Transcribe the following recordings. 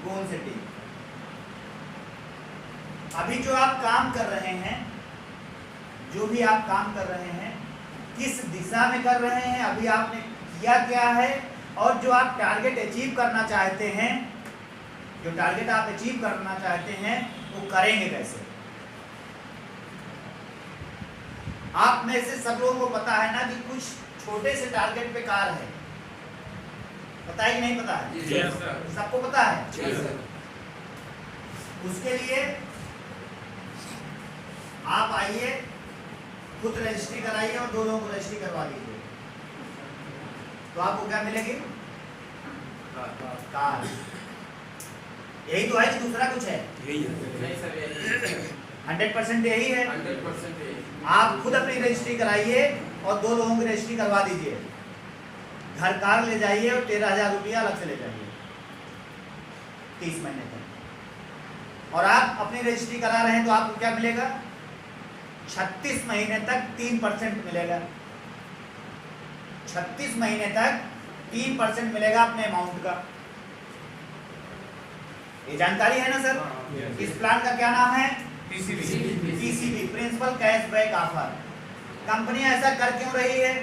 Goal setting. अभी जो आप काम कर रहे हैं, जो भी आप काम कर रहे हैं, किस दिशा में कर रहे हैं, अभी आपने किया क्या है, और जो आप टारगेट अचीव करना चाहते हैं, जो टारगेट आप अचीव करना चाहते हैं वो करेंगे कैसे। आप में से सब लोगों को पता है ना कि कुछ छोटे से टारगेट पे कार है, पता है कि नहीं पता है? yes, सबको पता है? yes, उसके लिए आप आइए, खुद रजिस्ट्री कराइए और 2 लोगों को रजिस्ट्री करवा दीजिए, तो आपको क्या मिलेगी? कार। यही तो है कि दूसरा कुछ है? नहीं सर, 100% यही है। 100% आप खुद अपनी रजिस्ट्री कराइए और 2 लोगों की रजिस्ट्री करवा दीजिए, घर कार ले जाइए और 13,000 रुपया अलग से ले जाइए 30 महीने तक। और आप अपनी रजिस्ट्री करा रहे हैं तो आपको क्या मिलेगा? 36 महीने तक 3% मिलेगा। 36 महीने तक 3% मिलेगा अपने अमाउंट का। ये जानकारी है ना सर? yes. इस प्लान का क्या नाम है? PCB। PCB, principal cashback offer. Company ऐसा कर क्यों रही है?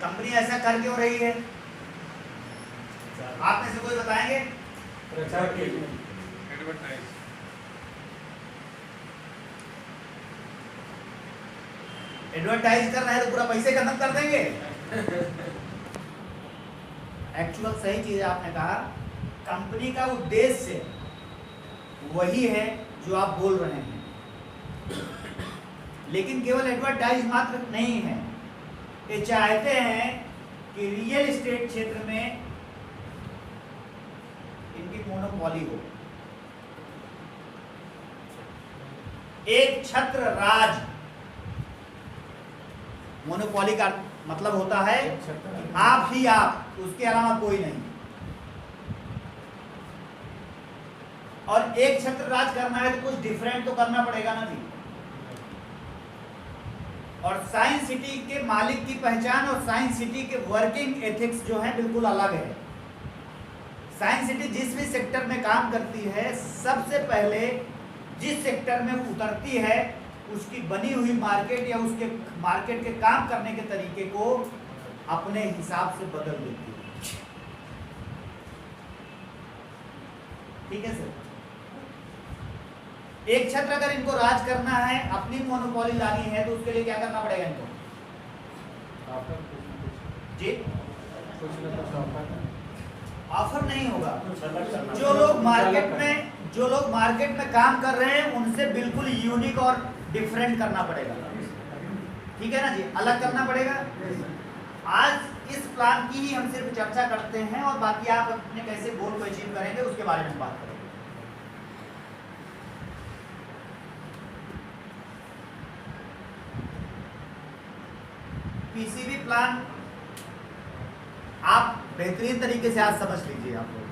कंपनी ऐसा कर क्यों रही है? आप में से कोई बताएंगे? प्रचार के लिए, एडवर्टाइज। एडवर्टाइज कर रहे हैं तो पूरा पैसे खत्म कर देंगे। एक्चुअल सही चीज आपने कहा, कंपनी का उद्देश्य वही है जो आप बोल रहे हैं, लेकिन केवल एडवर्टाइज मात्र नहीं है। ये चाहते हैं कि रियल एस्टेट क्षेत्र में इनकी मोनोपोली हो, एक छत्र राज। मोनोपोली का मतलब होता है आप ही आप, उसके अलावा कोई नहीं। और एक छत्र राज करना है तो कुछ डिफरेंट तो करना पड़ेगा ना जी। और साइंस सिटी के मालिक की पहचान और साइंस सिटी के वर्किंग एथिक्स जो है बिल्कुल अलग है। साइंस सिटी जिस भी सेक्टर में काम करती है, सबसे पहले जिस सेक्टर में उतरती है उसकी बनी हुई मार्केट या उसके मार्केट के काम करने के तरीके को अपने हिसाब से बदल देती है। ठीक है सर? एक छत्र अगर इनको राज करना है, अपनी मोनोपोली लानी है, तो उसके लिए क्या करना पड़ेगा इनको? जी, ऑफर नहीं होगा। जो लोग मार्केट में काम कर रहे हैं उनसे बिल्कुल यूनिक और डिफरेंट करना पड़ेगा। ठीक है ना जी? अलग करना पड़ेगा। आज इस प्लान की ही हम सिर्फ चर्चा करते हैं और बाकी आप अपने कैसे गोल को अचीव करेंगे उसके बारे में बात करेंगे। पीसीबी प्लान आप बेहतरीन तरीके से आज समझ लीजिए आप लोग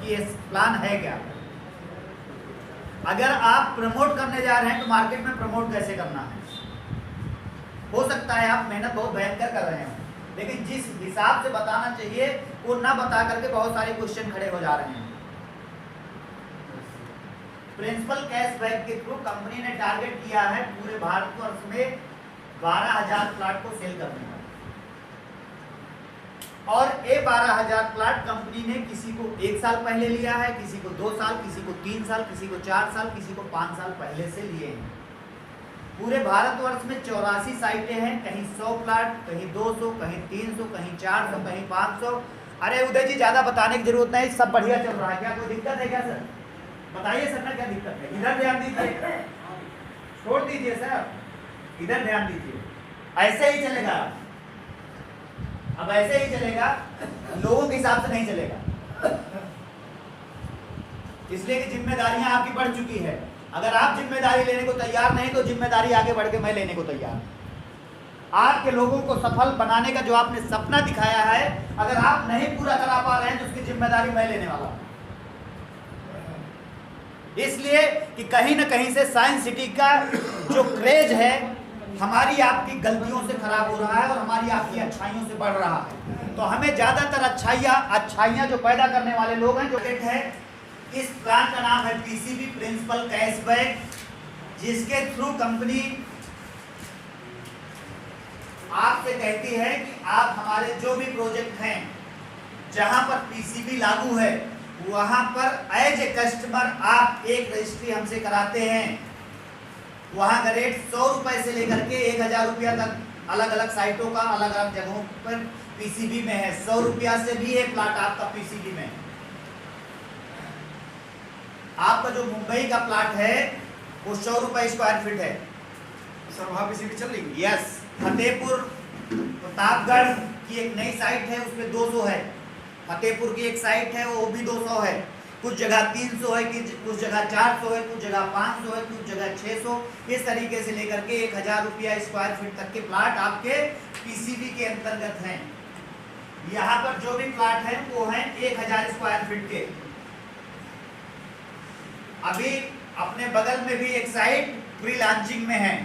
कि ये प्लान है क्या। अगर आप प्रमोट करने जा रहे हैं तो मार्केट में प्रमोट कैसे करना है। हो सकता है आप मेहनत बहुत भयंकर कर रहे हैं, लेकिन जिस हिसाब से बताना चाहिए वो ना बता करके बहुत सारे क्वेश्चन खड़े हो जा रहे हैं। प्रिंसिपल कैशबैक के थ्रू कंपनी ने टारगेट किया है पूरे भारतवर्ष में 12,000 प्लाट को सेल करने का। और ये 12,000 प्लाट कंपनी ने किसी को 1 साल पहले लिया है, किसी को 2 साल, किसी को 3 साल, किसी को 4 साल, किसी को 5 साल पहले से लिए हैं। पूरे भारतवर्ष में 84 साइटें हैं, कहीं 100 प्लाट, कहीं 200, कहीं 300, कहीं 400, कहीं 500। अरे उदय जी ज्यादा बताने की जरूरत नहीं, सब बढ़िया चल रहा है। क्या कोई दिक्कत है क्या सर? बताइए सर ना क्या दिक्कत है? इधर ध्यान दीजिए, छोड़ दीजिए सर, इधर ध्यान दीजिए। ऐसे ही चलेगा, अब ऐसे ही चलेगा, लोगों के हिसाब से नहीं चलेगा। इसलिए कि जिम्मेदारियां आपकी बढ़ चुकी है। अगर आप जिम्मेदारी लेने को तैयार नहीं तो जिम्मेदारी आगे बढ़ के मैं लेने को तैयार हूं। आपके लोगों को सफल बनाने का जो आपने सपना दिखाया है, अगर आप नहीं पूरा करा पा रहे हैं तो उसकी जिम्मेदारी मैं लेने वाला हूं। इसलिए कि कहीं ना कहीं से साइंस सिटी का जो क्रेज है हमारी आपकी गलतियों से खराब हो रहा है और हमारी आपकी अच्छाइयों से बढ़ रहा है। तो हमें ज्यादातर अच्छाइयां जो पैदा करने वाले लोग हैं जो है, इस प्लान का नाम है पीसीबी प्रिंसिपल कैशबैक, जिसके थ्रू कंपनी आपसे कहती है कि आप हमारे जो भी प्रोजेक्ट हैं जहां पर पीसीबी लागू है वहां पर एज ए कस्टमर आप एक रजिस्ट्री हमसे कराते हैं। वहां का रेट 100 रुपए से लेकर के 1000 रुपया तक अलग अलग साइटों का अलग अलग जगहों पर पीसीबी में है। 100 रुपया से भी एक प्लाट आपका पीसीबी में। आपका जो मुंबई का प्लाट है वो 100 रुपए स्क्वायर फीट है सर। वहाँ पीसीबी चल रही? यस। फतेहपुर प्रतापगढ़ की एक नई साइट है उसमें 200 है। फतेहपुर की एक साइट है वो भी 200 है। कुछ जगह 300 है, कुछ जगह 400 है, कुछ जगह 500 है, कुछ जगह 600। इस तरीके से लेकर के 1000 रुपया स्क्वायर फीट तक के प्लाट आपके पीसीबी के अंतर्गत हैं। यहाँ पर जो भी प्लाट है वो हैं 1000 स्क्वायर फीट के। अभी अपने बगल में भी एक साइट प्री लॉन्चिंग में है।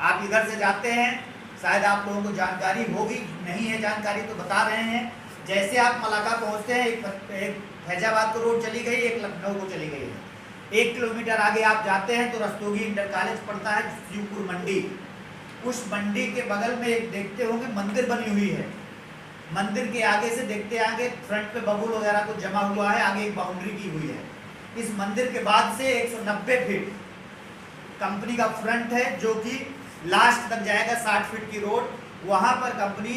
आप इधर से जाते हैं, शायद आप लोगों को जानकारी होगी, नहीं है जानकारी तो बता रहे हैं। जैसे आप मलाका पहुंचते हैं, एक फैजाबाद को रोड चली गई, एक लखनऊ को चली गई है। 1 किलोमीटर आगे आप जाते हैं तो रस्तोगी इंटर कॉलेज पड़ता है, शिवपुर मंडी। उस मंडी के बगल में एक देखते होंगे मंदिर बनी हुई है। मंदिर के आगे से देखते आगे फ्रंट पे बबूल वगैरह कुछ जमा हुआ है, आगे एक बाउंड्री की हुई है। इस मंदिर के बाद से 190 फीट कंपनी का फ्रंट है जो कि लास्ट तक जाएगा 60 फीट की रोड। वहां पर कंपनी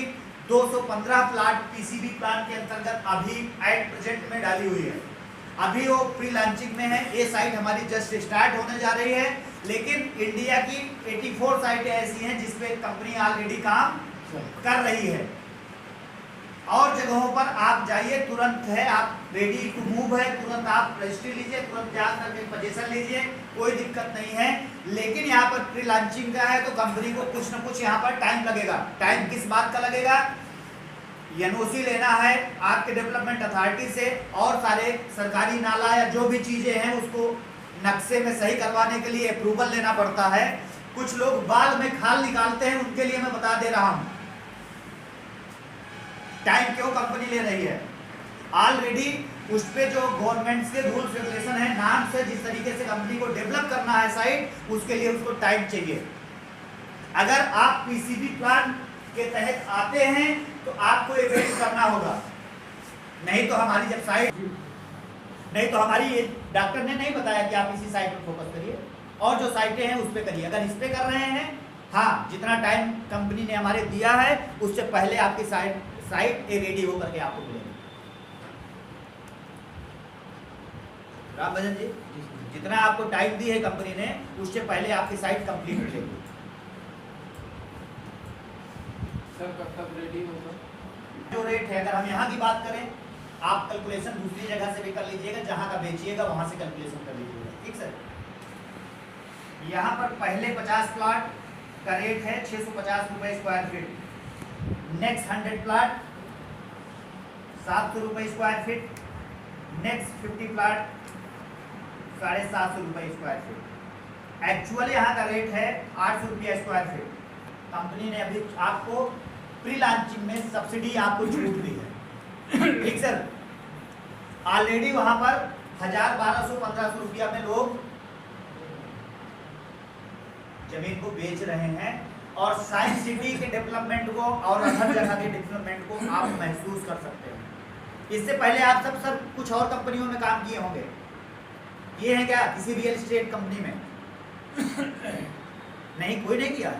215 प्लाट पीसीबी प्लान के अंतर्गत अभी एट प्रेजेंट में डाली हुई है। अभी वो प्री लॉन्चिंग में है। ये साइट हमारी जस्ट स्टार्ट होने जा रही है, लेकिन इंडिया की 84 साइटें ऐसी हैं जिसपे कंपनी ऑलरेडी काम कर रही है। और जगहों पर आप जाइए, तुरंत है, आप रेडी टू मूव है, तुरंत आप रजिस्ट्री लीजिए, तुरंत जाकर के पोजीशन लीजिए, कोई दिक्कत नहीं है। लेकिन यहाँ पर प्री लॉन्चिंग का है तो कंपनी को कुछ ना कुछ यहाँ पर टाइम लगेगा। टाइम किस बात का लगेगा? एनओसी लेना है आपके डेवलपमेंट अथॉरिटी से, और सारे सरकारी नाला या जो भी चीजें हैं उसको नक्शे में सही करवाने के लिए अप्रूवल लेना पड़ता है। कुछ लोग बाद में खाल निकालते हैं, उनके लिए मैं बता दे रहा हूँ टाइम क्यों कंपनी ले रही है। ऑलरेडी उस पे जो गवर्नमेंट के रूल्स रेगुलेशन है, नाम से जिस तरीके से कंपनी को डेवलप करना है साइट, उसके लिए उसको टाइम चाहिए। अगर आप पीसीबी प्लान के तहत आते हैं तो आपको ये वेट करना होगा, नहीं तो हमारी जब साइट नहीं तो हमारी डॉक्टर ने नहीं बताया कि आप इसी साइट पर फोकस करिए और जो साइटें हैं उस पर करिए। अगर इस पे कर रहे हैं, हाँ, जितना टाइम कंपनी ने हमारे दिया है उससे पहले आपकी साइट रेडी होकर के आपको मिलेगी। राम भजन जी, जितना आपको टाइम दी है कंपनी ने उससे पहले आपकी साइट कंप्लीट मिलेगी। सर कब तक रेडी होगा? जो रेट है, अगर हम यहाँ की बात करें, आप कैलकुलेशन दूसरी जगह से भी कर लीजिएगा, जहाँ का बेचिएगा वहां से कैलकुलेशन कर लीजिएगा। ठीक सर। यहाँ पर पहले 50 प्लाट का रेट है 650 रुपए स्क्वायर फीट। नेक्स्ट 100 प्लाट 700 रुपए स्क्वायर फीट। नेक्स्ट 50 प्लाट 750 रुपए स्क्वायर फीट। एक्चुअल यहाँ का रेट है 800 रुपया स्क्वायर फीट। कंपनी ने अभी आपको प्री लॉन्चिंग में सब्सिडी आपको छूट दी है। ठीक सर। ऑलरेडी वहां पर 1000, 1200, 1500 रुपया में लोग जमीन को बेच रहे हैं और साइंस सिटी के डेवलपमेंट को और हर जगह के डेवलपमेंट को आप महसूस कर सकते हैं। इससे पहले आप सब कुछ और कंपनियों में काम किए होंगे। ये है क्या किसी रियल एस्टेट कंपनी में? नहीं, कोई नहीं किया।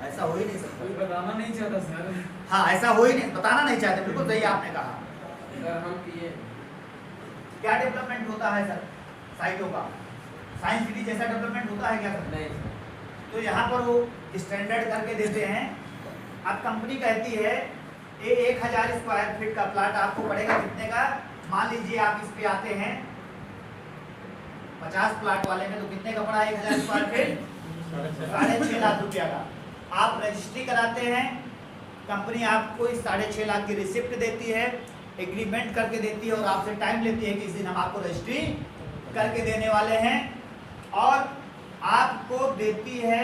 ऐसा हो ही नहीं सकता। कोई बताना नहीं चाहता सर। हाँ, ऐसा हो ही नहीं, बताना नहीं चाहते। बिल्कुल सही आपने कहा। सर हम किए। क्या डेवलपमेंट होता है सर साइटों का? साइंस सिटी जैसा डेवलपमेंट होता है क्या सर? नहीं सर। तो यहाँ पर वो स्टैंडर्ड करके देते हैं। अब कंपनी कहती है ये 1000 स्क्वायर फीट का प्लाट आपको पड़ेगा कितने का? मान लीजिए आप इस पे आते हैं 50 प्लाट वाले में, तो कितने का पड़ा 1000 स्क्वायर फीट? 6.5 लाख रुपया का। आप रजिस्ट्री कराते हैं, कंपनी आपको इस 6.5 लाख की रिसिप्ट देती है, एग्रीमेंट करके देती है और आपसे टाइम लेती है कि इस दिन हम आपको रजिस्ट्री करके देने वाले हैं। और आपको देती है,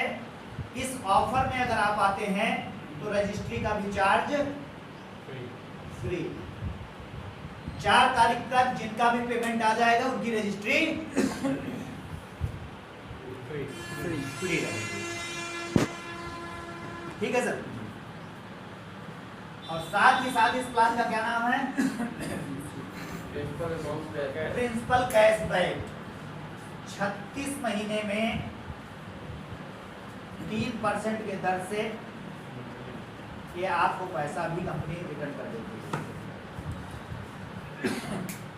इस ऑफर में अगर आप आते हैं तो रजिस्ट्री का भी चार्ज फ्री। 4 तारीख तक जिनका भी पेमेंट आ जाएगा उनकी रजिस्ट्री फ्री रहेगी। ठीक है सर। और साथ ही साथ इस प्लान का क्या नाम है? Principal cashback. 36 महीने में 3% के दर से ये आपको पैसा भी कंपनी रिटर्न कर देती है।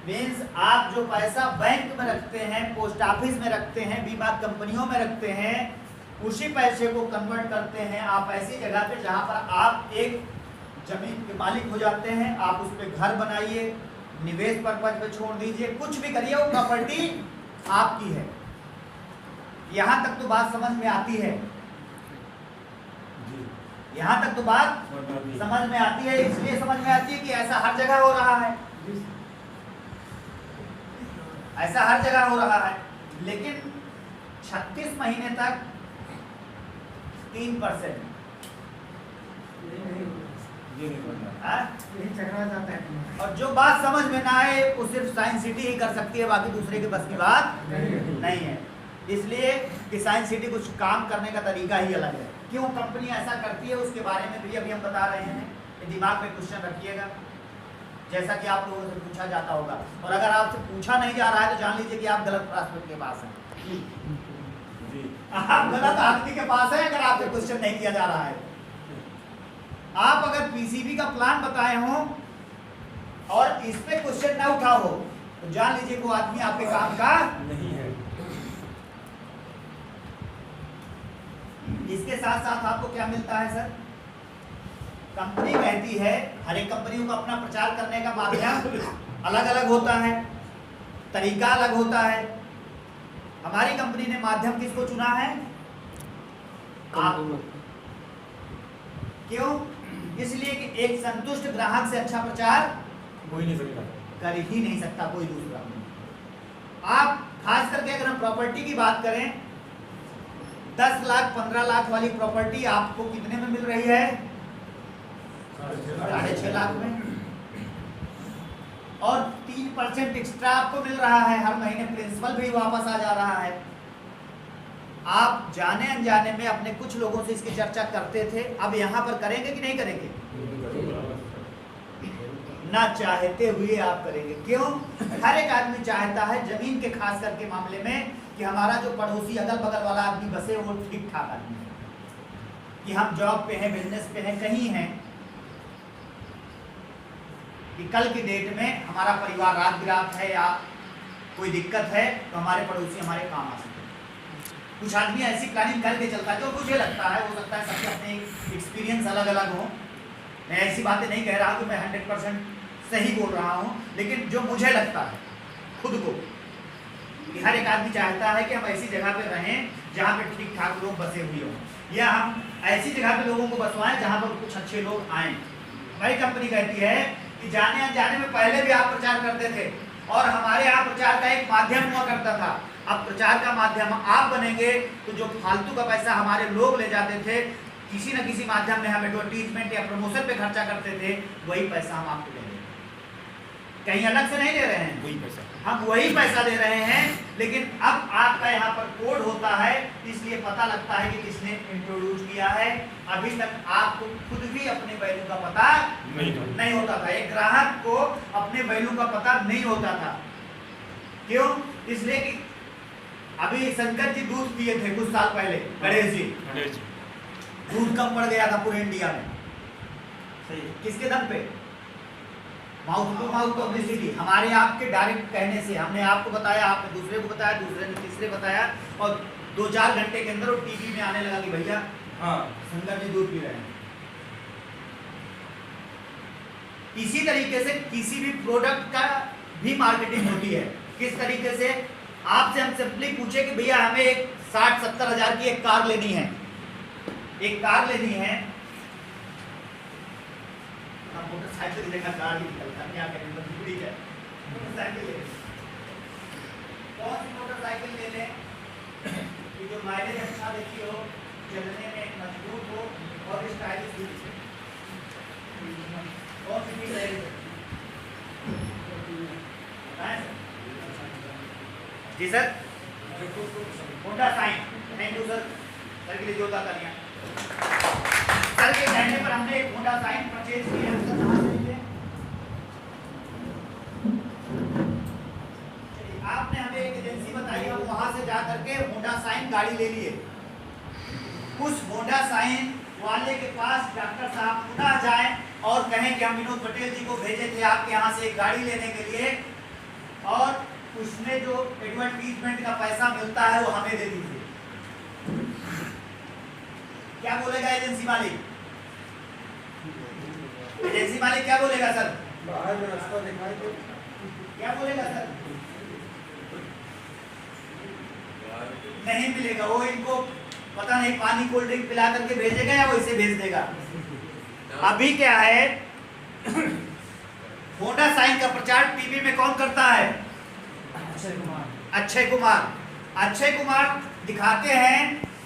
मीन्स आप जो पैसा बैंक में रखते हैं, पोस्ट ऑफिस में रखते हैं, बीमा कंपनियों में रखते हैं, उसी पैसे को कन्वर्ट करते हैं आप ऐसी जगह पे जहां पर आप एक जमीन के मालिक हो जाते हैं। आप उस पर घर बनाइए, निवेश पर्पज पे छोड़ दीजिए, कुछ भी करिए, वो प्रॉपर्टी आपकी है। यहां तक तो बात समझ में आती है? यहां तक तो बात समझ में आती है। इसलिए समझ में आती है कि ऐसा हर जगह हो रहा है, ऐसा हर जगह हो रहा है। लेकिन 36 महीने तक 3%। और जो बात समझ में ना आए वो सिर्फ साइंस सिटी ही कर सकती है, बाकी दूसरे के बस की बात नहीं है। इसलिए कि साइंस सिटी कुछ काम करने का तरीका ही अलग है। क्यों कंपनी ऐसा करती है उसके बारे में भी अभी हम बता रहे हैं। दिमाग में क्वेश्चन रखिएगा, जैसा कि आप लोगों से पूछा जाता होगा। और अगर आपसे पूछा नहीं जा रहा है तो जान लीजिए कि आप गलत प्रॉस्पेक्ट के पास हैं, आप गलत आदमी के पास हैं। अगर आपसे क्वेश्चन नहीं किया जा रहा है, आप अगर पीसीबी का प्लान बताए हो और इस पे क्वेश्चन ना उठा हो तो जान लीजिए वो आदमी आपके काम का नहीं है। इसके साथ साथ आपको क्या मिलता है सर? कंपनी कहती है, हर एक कंपनियों का अपना प्रचार करने का माध्यम अलग अलग होता है, तरीका अलग होता है। हमारी कंपनी ने माध्यम किसको चुना है? आप। क्यों? इसलिए कि एक संतुष्ट ग्राहक से अच्छा प्रचार कोई नहीं सकता, कर ही नहीं सकता कोई दूसरा। आप खास करके अगर हम प्रॉपर्टी की बात करें, 10 लाख 15 लाख वाली प्रॉपर्टी आपको कितने में मिल रही है? 6.5 लाख में। और 3% एक्स्ट्रा आपको मिल रहा है हर महीने, प्रिंसिपल भी वापस आ जा रहा है। आप जाने अनजाने में अपने कुछ लोगों से इसकी चर्चा करते थे, अब यहां पर करेंगे कि नहीं करेंगे? ना चाहते हुए आप करेंगे। क्यों? हर एक आदमी चाहता है जमीन के खास करके मामले में कि हमारा जो पड़ोसी अगल बगल वाला आदमी बसे वो ठीक ठाक आदमी है, कि हम जॉब पे हैं, बिजनेस पे हैं, कहीं हैं, कि कल की डेट में हमारा परिवार रात बिरात है या कोई दिक्कत है तो हमारे पड़ोसी हमारे काम आ सकते हैं। कुछ आदमी ऐसी प्लानिंग करके चलता है, जो मुझे लगता है, हो सकता है सबके अपने एक्सपीरियंस अलग अलग हो। मैं ऐसी बातें नहीं कह रहा कि मैं 100% सही बोल रहा हूँ, लेकिन जो मुझे लगता है खुद को, कि हर एक आदमी चाहता है कि हम ऐसी जगह पे रहें जहाँ पे ठीक ठाक लोग बसे हुए हों, या हम ऐसी जगह पे लोगों को बसवाएं जहाँ पर कुछ अच्छे लोग आएँ। हमारी कंपनी कहती है कि जाने अनजाने में पहले भी आप प्रचार करते थे और हमारे यहाँ प्रचार का एक माध्यम हुआ करता था। अब प्रचार का माध्यम आप बनेंगे तो जो फालतू का पैसा हमारे लोग ले जाते थे, किसी न किसी माध्यम में हम एडवर्टीजमेंट या प्रमोशन पे खर्चा करते थे, वही पैसा हम आपको देंगे। कहीं अलग से नहीं दे रहे हैं, वही पैसा हम वही पैसा दे रहे हैं। लेकिन अब आपका यहाँ पर कोड होता है, इसलिए पता लगता है कि किसने इंट्रोड्यूस किया है। अभी तक आपको खुद भी अपने वैल्यू का पता नहीं होता था, एक ग्राहक को अपने वैल्यू का पता नहीं होता था। क्यों? इसलिए कि अभी शंकर जी दूध पिए थे कुछ साल पहले, गणेश जी, दूध कम पड़ गया था पूरे इंडिया में। सही, किसके दम पे? Mouth to mouth publicity. हमारे आपके डायरेक्ट कहने से हमने आपको बताया, आपने दूसरे को बताया, दूसरे ने तीसरे बताया, और 2-4 घंटे के अंदर वो टीवी में आने लगा कि भैया हाँ शंकर जी दूध पी रहे हैं। इसी तरीके से किसी भी प्रोडक्ट का भी मार्केटिंग होती है। किस तरीके से? आपसे हम सिंपली पूछे कि भैया हमें एक 60-70 हजार की एक कार लेनी है, एक कार लेनी है, मोटरसाइकिल देखा कार ही निकलता, क्या करें, मजबूरी है, मोटरसाइकिल ले। कौन सी मोटरसाइकिल ले लें? कि जो माइलेज अच्छा देती हो, चलने में मजबूत हो और स्टाइलिश भी दिखे। कौन सी चीज रहेगी बताएं सर? जी sir, Honda Shine. Thank you sir, sir के लिए जोरदार तालियां। सर के कहने पर हमने एक होंडा साइन परचेज किया है। सर कहाँ से लिए? आपने हमें एक एजेंसी बताई, हम वहां से जा करके होंडा साइन गाड़ी ले लिए। उस होंडा साइन वाले के पास डॉक्टर साहब पुनः जाएं और कहें कि हम विनोद पटेल जी को भेजे थे आपके यहाँ से एक गाड़ी लेने के लिए, और उसमें जो एडवर्टीजमेंट का पैसा मिलता है वो हमें दे दीजिए। क्या बोलेगा एजेंसी मालिक? एजेंसी मालिक क्या बोलेगा सर? बाहर में रास्ता दिखाई दो। क्या बोलेगा सर? नहीं मिलेगा। वो इनको पता नहीं पानी कोल्ड ड्रिंक पिला करके भेजेगा या वैसे भेज देगा। अभी क्या है, होंडा साइन का प्रचार टीवी में कौन करता है? अक्षय कुमार। अक्षय कुमार दिखाते हैं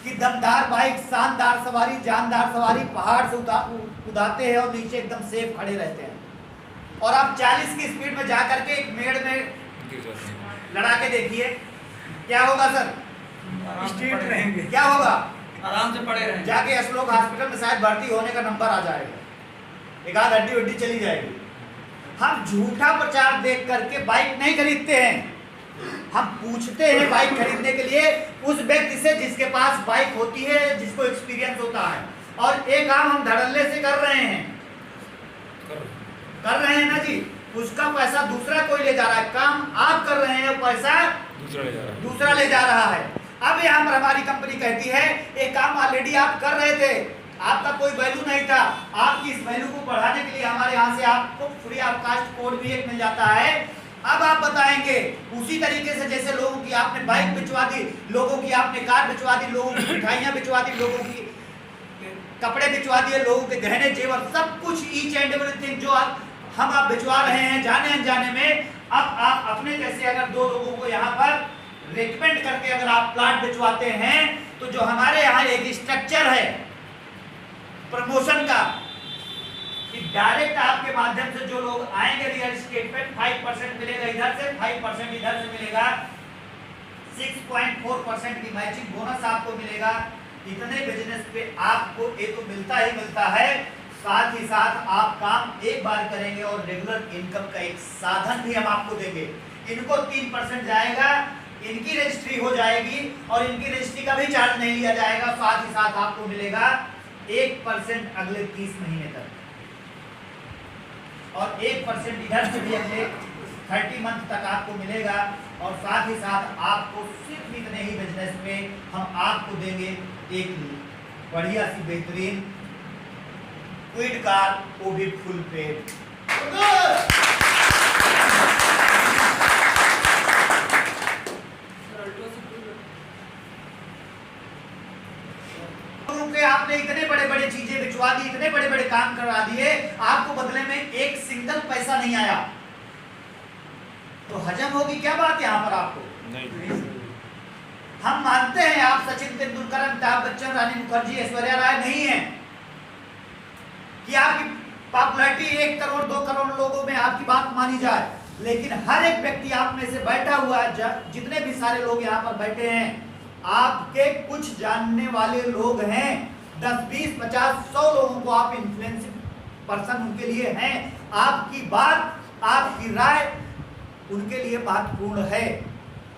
कि दमदार बाइक, शानदार सवारी, जानदार सवारी, पहाड़ से उदाते हैं और नीचे एकदम सेफ खड़े रहते हैं। और आप 40 की स्पीड में जा करके एक मेड़ में लड़ा के देखिए, क्या होगा सर? स्ट्रीट रहेंगे। क्या होगा? आराम से पड़े रहेंगे। जाके असलोक हॉस्पिटल में शायद भर्ती होने का नंबर आ जाएगा, एक आध हड्डी उड्डी चली जाएगी। हम झूठा प्रचार देख करके बाइक नहीं खरीदते हैं। हम पूछते हैं बाइक खरीदने के लिए उस व्यक्ति से जिसके पास बाइक होती है, जिसको एक्सपीरियंस होता है। और एक काम हम धड़ल्ले से कर रहे हैं ना जी, उसका पैसा दूसरा कोई ले जा रहा है। काम आप कर रहे हैं, पैसा दूसरा ले जा रहा है। अब यहाँ पर हमारी कंपनी कहती है एक काम ऑलरेडी आप कर रहे थे, आपका कोई वैल्यू नहीं था, आपकी इस वैल्यू को बढ़ाने के लिए हमारे यहाँ से आपको फ्री ऑफ कास्ट कोड भी एक मिल जाता है। अब आप बताएंगे उसी तरीके से जैसे लोगों की आपने बाइक बिचवा दी, लोगों की आपने कार बिचवा दी, लोगों की मिठाइयाँ बिचवा दी, लोगों की कपड़े बिचवा दिए, लोगों के गहने जेवर, सब कुछ ईच एंड एवरीथिंग जो हम आप बिचवा रहे हैं जाने अनजाने में। अब आप अपने जैसे अगर 2 लोगों को यहाँ पर रेकमेंड करके अगर आप प्लाट बिचवाते हैं, तो जो हमारे यहाँ एक स्ट्रक्चर है प्रमोशन का कि डायरेक्ट आपके माध्यम से जो लोग आएंगे रियल एस्टेट पे 5% मिलेगा इधर से, 5% इधर से मिलेगा, 6.4% की मैचिंग बोनस आपको मिलेगा। इतने बिजनेस पे आपको ये तो मिलता ही मिलता है, साथ ही साथ आप काम एक बार करेंगे और रेगुलर इनकम का एक साधन भी हम आपको देंगे। इनको 3% जाएगा, इनकी रजिस्ट्री हो जाएगी और इनकी रजिस्ट्री का भी चार्ज नहीं लिया जाएगा। साथ ही साथ आपको मिलेगा 1% अगले 30 महीने तक, और 1% इधर से भी अगले 30 मंथ तक आपको मिलेगा। और साथ ही साथ आपको सिर्फ इतने ही बिजनेस में हम आपको देंगे एक बढ़िया सी बेहतरीन क्विड कार, वो भी फुल पेड। आपने इतने बड़े बड़े चीजें बिचवा दी, इतने बड़े बड़े काम करवा दिए, आपको बदले में एक सिंगल पैसा नहीं आया, तो हजम होगी क्या बात यहाँ पर आपको? नहीं। हम मानते हैं आप सचिन तेंदुलकर, अमिताभ बच्चन, रानी मुखर्जी, ऐश्वर्या राय नहीं है कि आपकी पॉपुलैरिटी 1 करोड़ 2 करोड़ लोगों में आपकी बात मानी जाए, लेकिन हर एक व्यक्ति आप में से बैठा हुआ है, जितने भी सारे लोग यहाँ पर बैठे हैं, आपके कुछ जानने वाले लोग हैं, 10, 20, 50, 100 लोगों को आप इन्फ्लुएंसिंग पर्सन उनके लिए हैं। आपकी बात, आपकी राय उनके लिए महत्वपूर्ण है।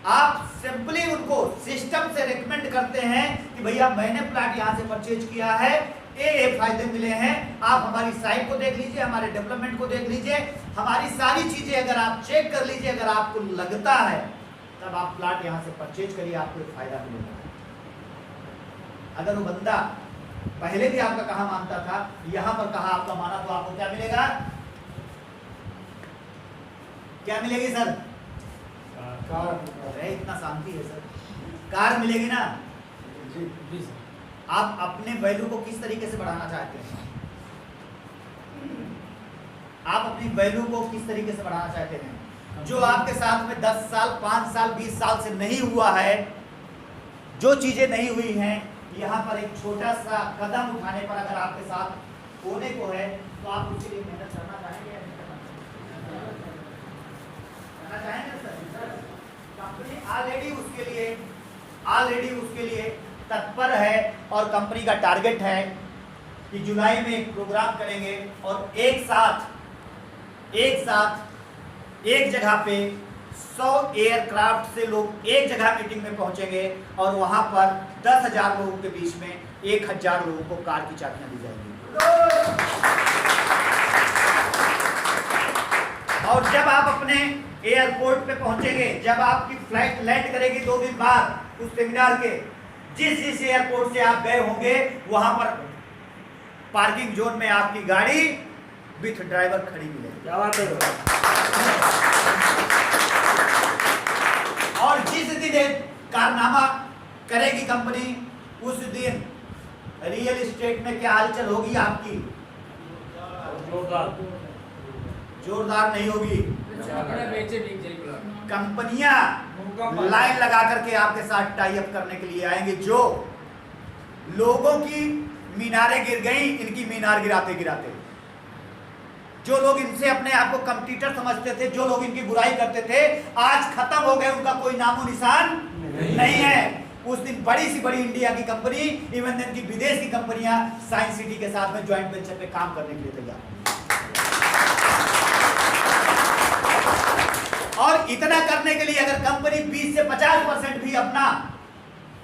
आप सिंपली उनको सिस्टम से रेकमेंड करते हैं कि भैया मैंने प्लाट यहाँ से परचेज किया है, ये फायदे मिले हैं, आप हमारी साइट को देख लीजिए, हमारे डेवलपमेंट को देख लीजिए, हमारी सारी चीजें अगर आप चेक कर लीजिए, अगर आपको लगता है तब आप प्लाट यहाँ से परचेज करिए, आपको एक फायदा मिलेगा। अगर वो बंदा पहले भी आपका कहा मानता था, यहाँ पर कहा आपका माना, तो आपको क्या मिलेगा? क्या मिलेगी सर? कार। इतना शांति है सर, कार मिलेगी ना जी जी सर। आप अपने वैल्यू को किस तरीके से बढ़ाना चाहते हैं? आप अपनी वैल्यू को किस तरीके से बढ़ाना चाहते हैं? जो आपके साथ में 10 साल, 5 साल, 20 साल से नहीं हुआ है, जो चीज़ें नहीं हुई हैं, यहाँ पर एक छोटा सा कदम उठाने पर अगर आपके साथ होने को है तो आप उसके लिए मेहनत करना चाहेंगे या नहीं करना चाहेंगे सर? कंपनी ऑलरेडी उसके लिए तत्पर है और कंपनी का टारगेट है कि जुलाई में एक प्रोग्राम करेंगे और एक साथ एक जगह पे 100 एयरक्राफ्ट से लोग एक जगह मीटिंग में पहुंचेंगे और वहां पर 10,000 लोगों के बीच में 1,000 लोगों को कार की चाबियां दी जाएंगी। और जब आप अपने एयरपोर्ट पे पहुंचेंगे, जब आपकी फ्लाइट लैंड करेगी 2 दिन बाद उस सेमिनार के, जिस एयरपोर्ट से आप गए होंगे वहां पर पार्किंग जोन में आपकी गाड़ी विथ ड्राइवर खड़ी मिलेगी। क्या बात है? और जिस दिन एक कारनामा करेगी कंपनी, उस दिन रियल एस्टेट में क्या हलचल होगी आपकी? जोरदार नहीं होगी। कंपनियां लाइन लगा करके आपके साथ टाई अप करने के लिए आएंगे। जो लोगों की मीनारें गिर गई, इनकी मीनार गिराते गिराते, जो लोग इनसे अपने आप को कंपटीटर समझते थे, जो लोग इनकी बुराई करते थे, आज खत्म हो गए, उनका कोई नामो निशान नहीं है। उस दिन बड़ी सी बड़ी इंडिया की कंपनी, इवन इनकी विदेश की कंपनियां साइंस सिटी के साथ में ज्वाइंट वेंचर पे काम करने के लिए तैयार। और इतना करने के लिए अगर कंपनी 20 से 50% भी अपना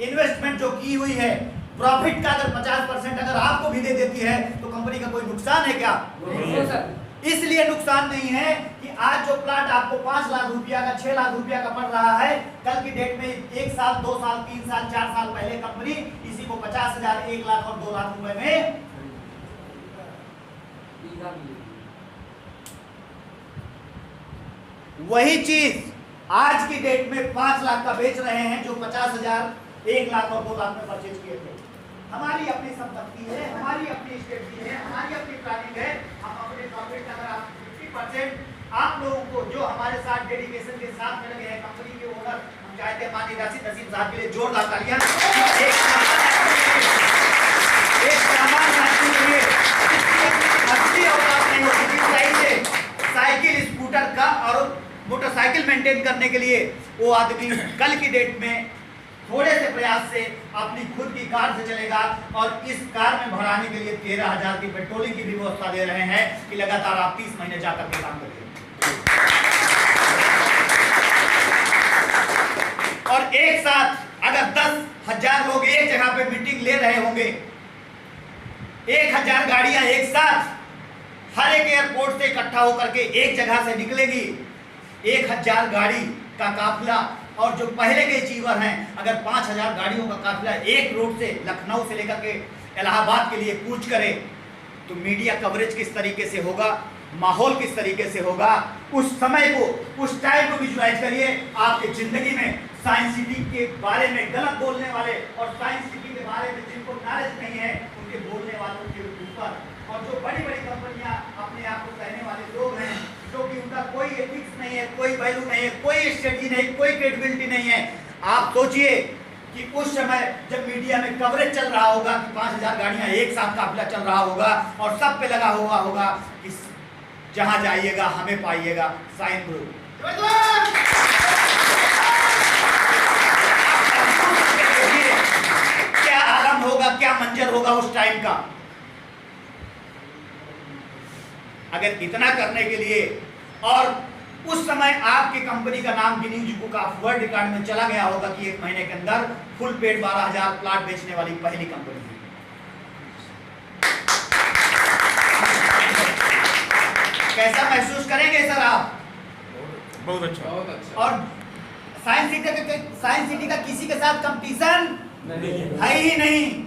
इन्वेस्टमेंट जो की हुई है, प्रॉफिट का अगर 50% अगर आपको भी दे देती है तो कंपनी का कोई नुकसान है क्या? इसलिए नुकसान नहीं है कि आज जो प्लाट आपको 5 लाख रुपया का, 6 लाख रुपया का पड़ रहा है, कल की डेट में 1 साल, 2 साल, 3 साल, 4 साल पहले कंपनी इसी को 50,000, 1 लाख और 2 लाख रुपए में वही चीज आज की डेट में 5 लाख का बेच रहे हैं, जो 50,000, 1 लाख और 2 लाख में परचेज किए थे। हमारी अपनी संपत्ति है, हमारी अपनी स्टेटमेंट है, हमारी अपनी प्लानिंग है। हम अपने प्रॉफिट अगर आप 50% आप लोगों को जो हमारे साथ डेडिकेशन के साथ में लगे हैं, कंपनी के ओनर, हम चाहते हैं माननीय राशिद नसीम साहब के लिए जोरदार तालियां। एक सामान्य आदमी के लिए असली औकात नहीं होती, साइकिल, स्कूटर का और मोटरसाइकिल मेंटेन करने के लिए वो आदमी कल की डेट में थोड़े से प्रयास से अपनी खुद की कार से चलेगा और इस कार में भराने के लिए 13,000 की पेट्रोलिंग की भी व्यवस्था दे रहे हैं कि लगातार आप 30 महीने जाकर के काम करिए। और एक साथ अगर 10,000 लोग एक जगह पे मीटिंग ले रहे होंगे, 1,000 गाड़ियां एक साथ हर एक एयरपोर्ट से इकट्ठा होकर के एक जगह से निकलेगी, 1,000 गाड़ी का काफिला। और जो पहले के अचीवर हैं, अगर 5,000 गाड़ियों का काफिला एक रोड से लखनऊ से लेकर के इलाहाबाद के लिए कूच करे तो मीडिया कवरेज किस तरीके से होगा, माहौल किस तरीके से होगा, उस समय को, उस टाइम को विजुअलाइज करिए। आपकी जिंदगी में साइंस सिटी के बारे में गलत बोलने वाले और साइंस सिटी के बारे में जिनको नॉलेज नहीं है, उनके बोलने वालों के ऊपर, और जो बड़ी बड़ी कंपनियां अपने आप को कहने वाले लोग हैं, जो कि उनका कोई एथिक्स नहीं है, कोई वैल्यू नहीं है, कोई स्ट्रेटजी नहीं, कोई क्रेडिबिलिटी नहीं है। आप सोचिए कि उस समय जब मीडिया में कवरेज चल रहा होगा कि 5,000 गाड़ियां एक साथ काफिला चल रहा होगा और सब पे लगा हुआ होगा कि जहां जाइएगा हमें पाइएगा, साइन ग्रुप। क्या आलम होगा, क्या मंजर होगा उस टाइम का। अगर इतना करने के लिए, और उस समय आपकी कंपनी का नाम Guinness book of world record में चला गया होगा कि 1 महीने के अंदर फुल पेड 12,000 प्लाट बेचने वाली पहली कंपनी है। कैसा महसूस करेंगे सर आप? बहुत अच्छा। और साइंस सिटी का किसी के साथ कंपटीशन है ही नहीं।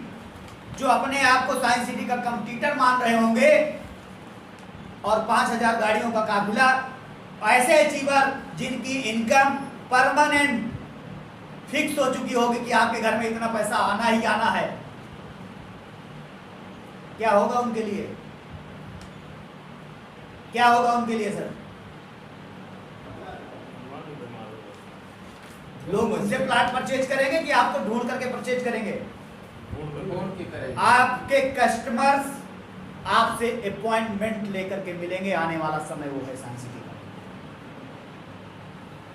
जो अपने आप को साइंस सिटी का कंपटीटर मान रहे होंगे और 5,000 गाड़ियों का काफिला, ऐसे अचीवर जिनकी इनकम परमानेंट फिक्स हो चुकी होगी कि आपके घर में इतना पैसा आना ही आना है, क्या होगा उनके लिए? क्या होगा उनके लिए सर? लोग उनसे प्लाट परचेज करेंगे कि आपको ढूंढ करके परचेज करेंगे? ढूंढ के करेंगे। आपके कस्टमर्स आपसे अपॉइंटमेंट लेकर के मिलेंगे। आने वाला समय वो है साइंस सिटी का।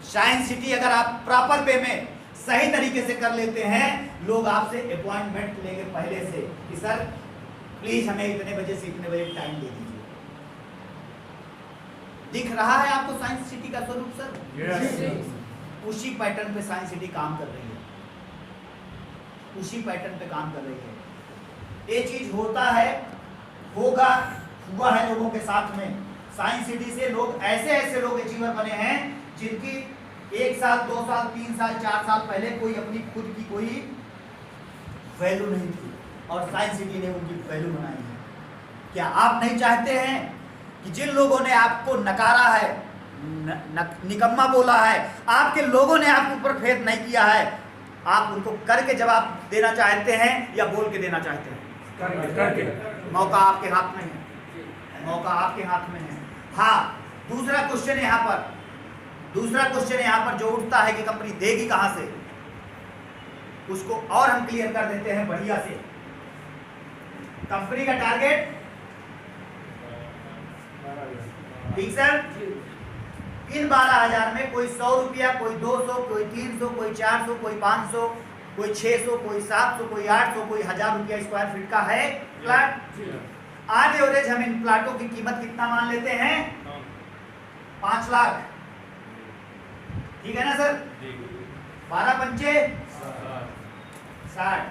साइंस सिटी अगर आप प्रॉपर वे में सही तरीके से कर लेते हैं, लोग आपसे अपॉइंटमेंट लेंगे पहले से कि सर प्लीज हमें इतने बजे से इतने बजे टाइम दे दीजिए। दिख रहा है आपको साइंस सिटी का स्वरूप सर? Yes. उसी पैटर्न पे साइंस सिटी काम कर रही है, उसी पैटर्न पे काम कर रही है। ये चीज होता है, होगा, हुआ है लोगों के साथ में। साइंस सिटी से लोग ऐसे लोग अचीवर बने हैं जिनकी 1 साल 2 साल 3 साल 4 साल पहले कोई अपनी खुद की कोई वैल्यू नहीं थी और साइंस सिटी ने उनकी वैल्यू बनाई है। क्या आप नहीं चाहते हैं कि जिन लोगों ने आपको नकारा है, निकम्मा बोला है, आपके लोगों ने आपके ऊपर फेथ नहीं किया है, आप उनको करके जवाब देना चाहते हैं या बोल के देना चाहते हैं? करके। मौका आपके हाथ में है, मौका आपके हाथ में है। हाँ, दूसरा क्वेश्चन यहाँ पर जो उठता है कि कंपनी देगी कहां से, उसको और हम क्लियर कर देते हैं बढ़िया से। कंपनी का टारगेट, ठीक सर? इन 12,000 में कोई 100 रुपया, कोई 200, कोई 300, कोई 400, कोई 500, कोई 600, कोई 700, कोई 800, कोई 1000 रुपया स्क्वायर फीट का है प्लाट। आज एवरेज हम इन प्लाटों की कीमत कितना मान लेते हैं? 5 लाख। ठीक है ना सर? 12 पंचे 60,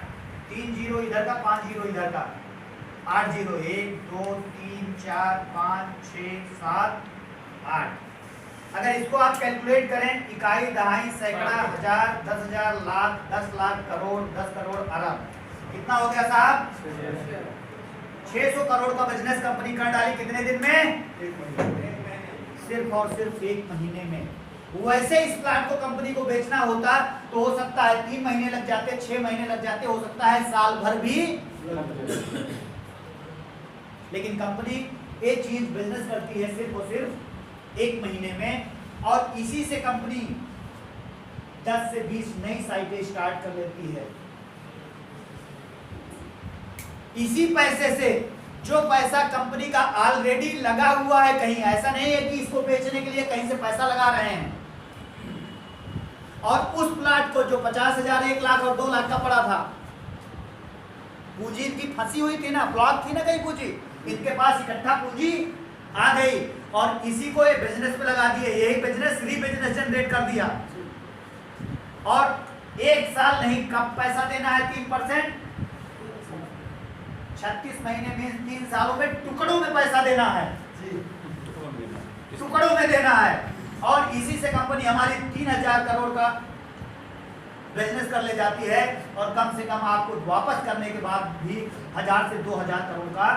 3 जीरो इधर का, 5 जीरो इधर का, 8 जीरो, 1 2 3 4 5 6 7 8। अगर इसको आप कैलकुलेट करें, इकाई, दहाई, सैकड़ा, हजार, 10,000, लाख, 10 लाख, करोड़, 10 करोड़, अरब, कितना हो गया साहब? 600 करोड़ का बिजनेस कंपनी कर डाली कितने दिन में? सिर्फ और सिर्फ 1 महीने में। वैसे इस प्लाट को कंपनी को बेचना होता तो हो सकता है 3 महीने लग जाते, 6 महीने लग जाते, हो सकता है साल भर भी, लेकिन कंपनी एक चीज बिजनेस करती है सिर्फ और सिर्फ 1 महीने में, और इसी से कंपनी 10 से 20 नई साइटें स्टार्ट कर लेती है। इसी पैसे से, जो पैसा कंपनी का ऑलरेडी लगा हुआ है कहीं, ऐसा नहीं है कि इसको बेचने के लिए कहीं से पैसा लगा रहे हैं, और उस प्लाट को जो 50,000, 1 लाख और 2 लाख का पड़ा था, पूंजी इनकी फंसी हुई थी ना, ब्लॉक थी ना कहीं पूंजी, इनके पास इकट्ठा पूंजी आ गई और इसी को ये बिजनेस पे लगा दिए। यही बिजनेस बिजनेस जनरेट कर दिया, और 1 साल नहीं, कब पैसा देना है? 3%, 36 महीने में 3 सालों में टुकड़ों में पैसा देना है, टुकड़ों में देना है। और इसी से कंपनी हमारी 3,000 करोड़ का बिजनेस कर ले जाती है, और कम से कम आपको वापस करने के बाद भी 1,000 से 2,000 करोड़ का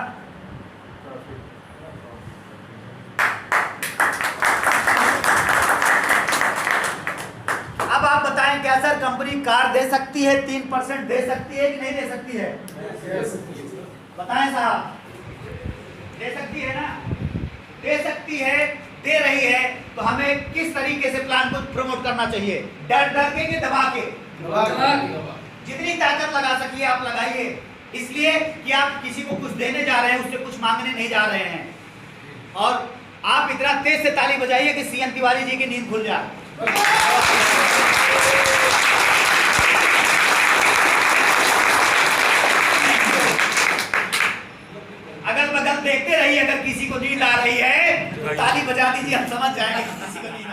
अब आप बताएं, क्या सर कंपनी कार दे सकती है? 3% दे सकती है कि नहीं दे सकती है? बताएं साहब, दे सकती है ना? दे सकती है, दे रही है, तो हमें किस तरीके से प्लान को प्रमोट करना चाहिए? डर डर के कि दबा के? जितनी ताकत लगा सकिए आप लगाइए, इसलिए कि आप किसी को कुछ देने जा रहे हैं, उससे कुछ मांगने नहीं जा रहे हैं। और आप इतना तेज से ताली बजाइए कि सीएम तिवारी जी की नींद खुल जाए। अगल बगल देखते रहिए, अगर किसी को नींद आ रही है तो ताली बजा दीजिए, हम समझ जाएंगे किसी को नींद